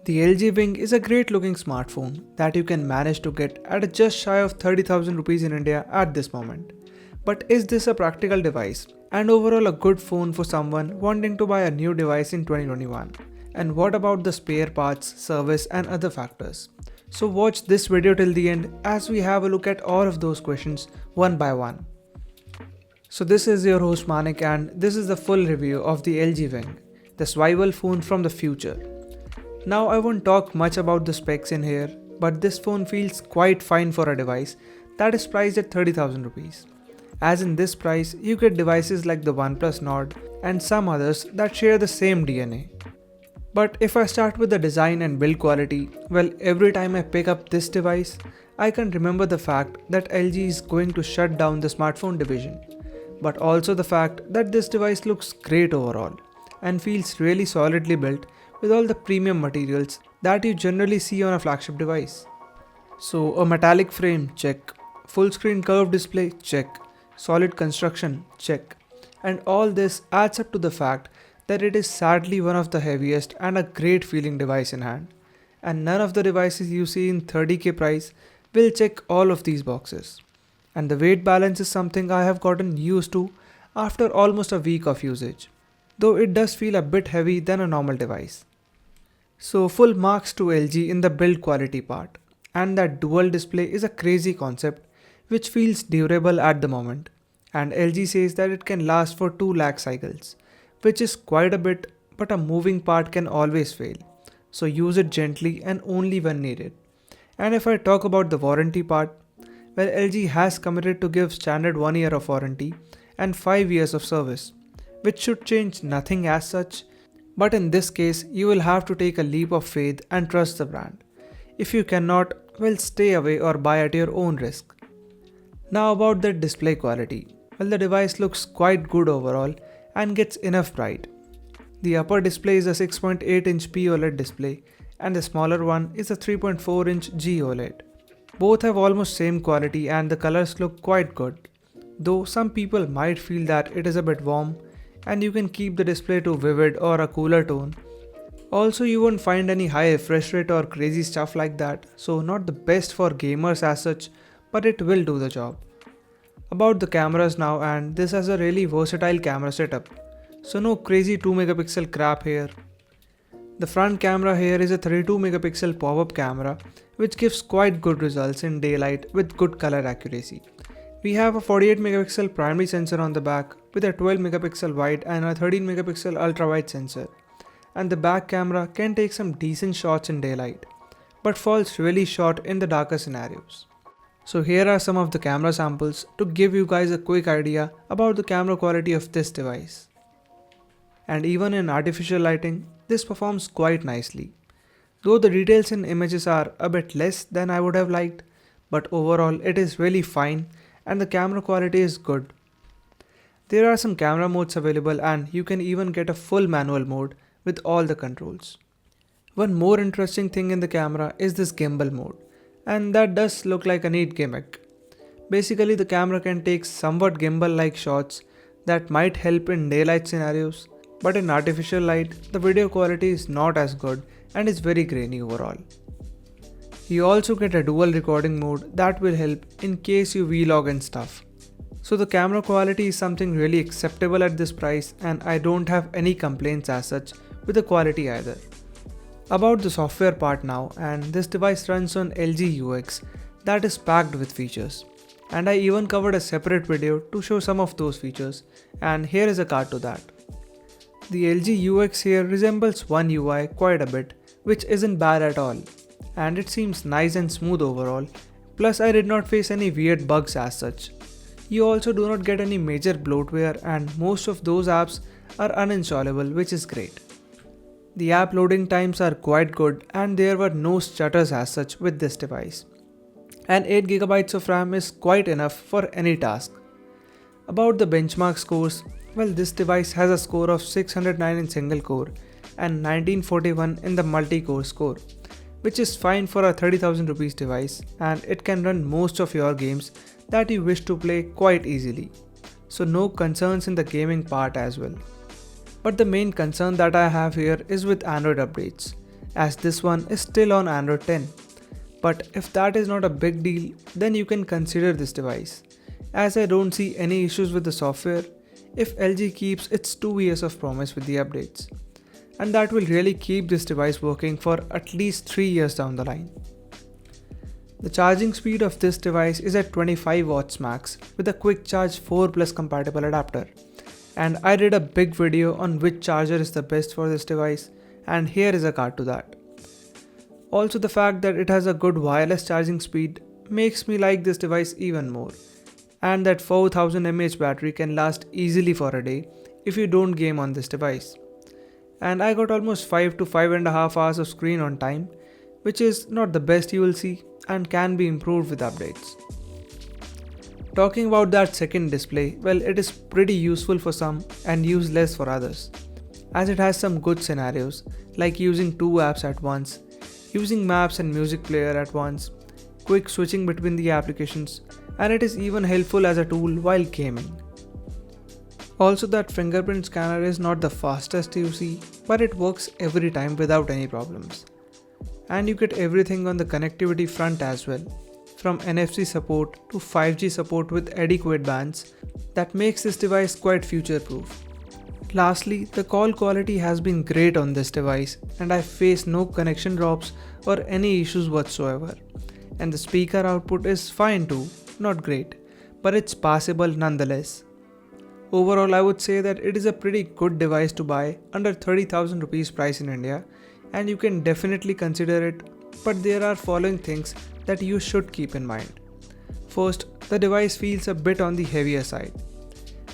The LG Wing is a great looking smartphone that you can manage to get at just shy of 30,000 rupees in India at this moment. But is this a practical device and overall a good phone for someone wanting to buy a new device in 2021? And what about the spare parts, service and other factors? So watch this video till the end as we have a look at all of those questions one by one. So this is your host Manik and this is the full review of the LG Wing, the survival phone from the future. Now I won't talk much about the specs in here, but this phone feels quite fine for a device that is priced at 30,000 rupees. As in this price, you get devices like the OnePlus Nord and some others that share the same DNA. But if I start with the design and build quality, well, every time I pick up this device, I can remember the fact that LG is going to shut down the smartphone division, but also the fact that this device looks great overall and feels really solidly built with all the premium materials that you generally see on a flagship device. So a metallic frame, check. Full screen curved display, check. Solid construction, check. And all this adds up to the fact that it is sadly one of the heaviest and a great feeling device in hand. And none of the devices you see in 30k price will check all of these boxes. And the weight balance is something I have gotten used to after almost a week of usage, though it does feel a bit heavy than a normal device. So full marks to LG in the build quality part, and that dual display is a crazy concept which feels durable at the moment, and LG says that it can last for 2 lakh cycles, which is quite a bit, but a moving part can always fail, so use it gently and only when needed. And if I talk about the warranty part, well, LG has committed to give standard 1 year of warranty and 5 years of service, which should change nothing as such, but in this case you will have to take a leap of faith and trust the brand. If you cannot, well, stay away or buy at your own risk. Now about the display quality, well, the device looks quite good overall and gets enough bright. The upper display is a 6.8-inch POLED display and the smaller one is a 3.4-inch GOLED. Both have almost same quality and the colors look quite good, though some people might feel that it is a bit warm and you can keep the display to vivid or a cooler tone. Also, you won't find any high refresh rate or crazy stuff like that, so not the best for gamers as such, but it will do the job. About the cameras now, and this has a really versatile camera setup, so no crazy 2 megapixel crap here. The front camera here is a 32 megapixel pop-up camera which gives quite good results in daylight with good color accuracy. We have a 48 megapixel primary sensor on the back with a 12 megapixel wide and a 13 megapixel ultra wide sensor. And the back camera can take some decent shots in daylight, but falls really short in the darker scenarios. So here are some of the camera samples to give you guys a quick idea about the camera quality of this device. And even in artificial lighting, this performs quite nicely. Though the details in images are a bit less than I would have liked, but overall it is really fine and the camera quality is good. There are some camera modes available and you can even get a full manual mode with all the controls. One more interesting thing in the camera is this gimbal mode, and that does look like a neat gimmick. Basically the camera can take somewhat gimbal like shots that might help in daylight scenarios, but in artificial light the video quality is not as good and is very grainy overall. You also get a dual recording mode that will help in case you vlog and stuff. So the camera quality is something really acceptable at this price and I don't have any complaints as such with the quality either. About the software part now, and this device runs on LG UX that is packed with features. And I even covered a separate video to show some of those features, and here is a card to that. The LG UX here resembles One UI quite a bit, which isn't bad at all. And it seems nice and smooth overall, plus I did not face any weird bugs as such. You also do not get any major bloatware and most of those apps are uninstallable, which is great. The app loading times are quite good and there were no stutters as such with this device. And 8GB of RAM is quite enough for any task. About the benchmark scores, well, this device has a score of 609 in single core and 1941 in the multi-core score, which is fine for a 30,000 rupees device and it can run most of your games that you wish to play quite easily. So no concerns in the gaming part as well. But the main concern that I have here is with Android updates. as this one is still on Android 10. But if that is not a big deal, then you can consider this device, as I don't see any issues with the software if LG keeps its 2 years of promise with the updates. And that will really keep this device working for at least 3 years down the line. The charging speed of this device is at 25 watts max with a quick charge 4 plus compatible adapter. And I did a big video on which charger is the best for this device, and here is a card to that. Also, the fact that it has a good wireless charging speed makes me like this device even more, and that 4000 mAh battery can last easily for a day if you don't game on this device. And I got almost 5 to 5.5 hours of screen on time, which is not the best you will see and can be improved with updates. Talking about that second display, well, it is pretty useful for some and useless for others, as it has some good scenarios like using 2 apps at once, using maps and music player at once, quick switching between the applications, and it is even helpful as a tool while gaming. Also, that fingerprint scanner is not the fastest you see, but it works every time without any problems. And you get everything on the connectivity front as well, from NFC support to 5G support with adequate bands that makes this device quite future-proof. Lastly, the call quality has been great on this device and I face no connection drops or any issues whatsoever. And the speaker output is fine too, not great, but it's passable nonetheless. Overall, I would say that it is a pretty good device to buy under 30,000 rupees price in India, and you can definitely consider it, but there are following things that you should keep in mind. First, the device feels a bit on the heavier side.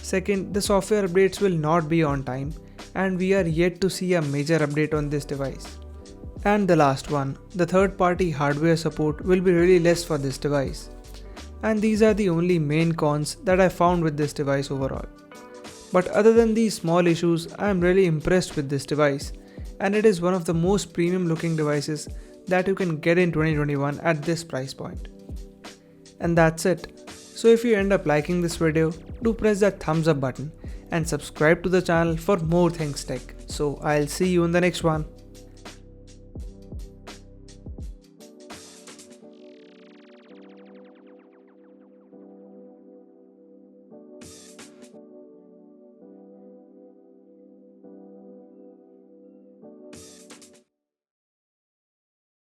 Second, the software updates will not be on time, and we are yet to see a major update on this device. And the last one, the third-party hardware support will be really less for this device. And these are the only main cons that I found with this device overall. But other than these small issues, I am really impressed with this device, and it is one of the most premium looking devices that you can get in 2021 at this price point. And that's it. So if you end up liking this video, do press that thumbs up button and subscribe to the channel for more things tech. So I'll see you in the next one.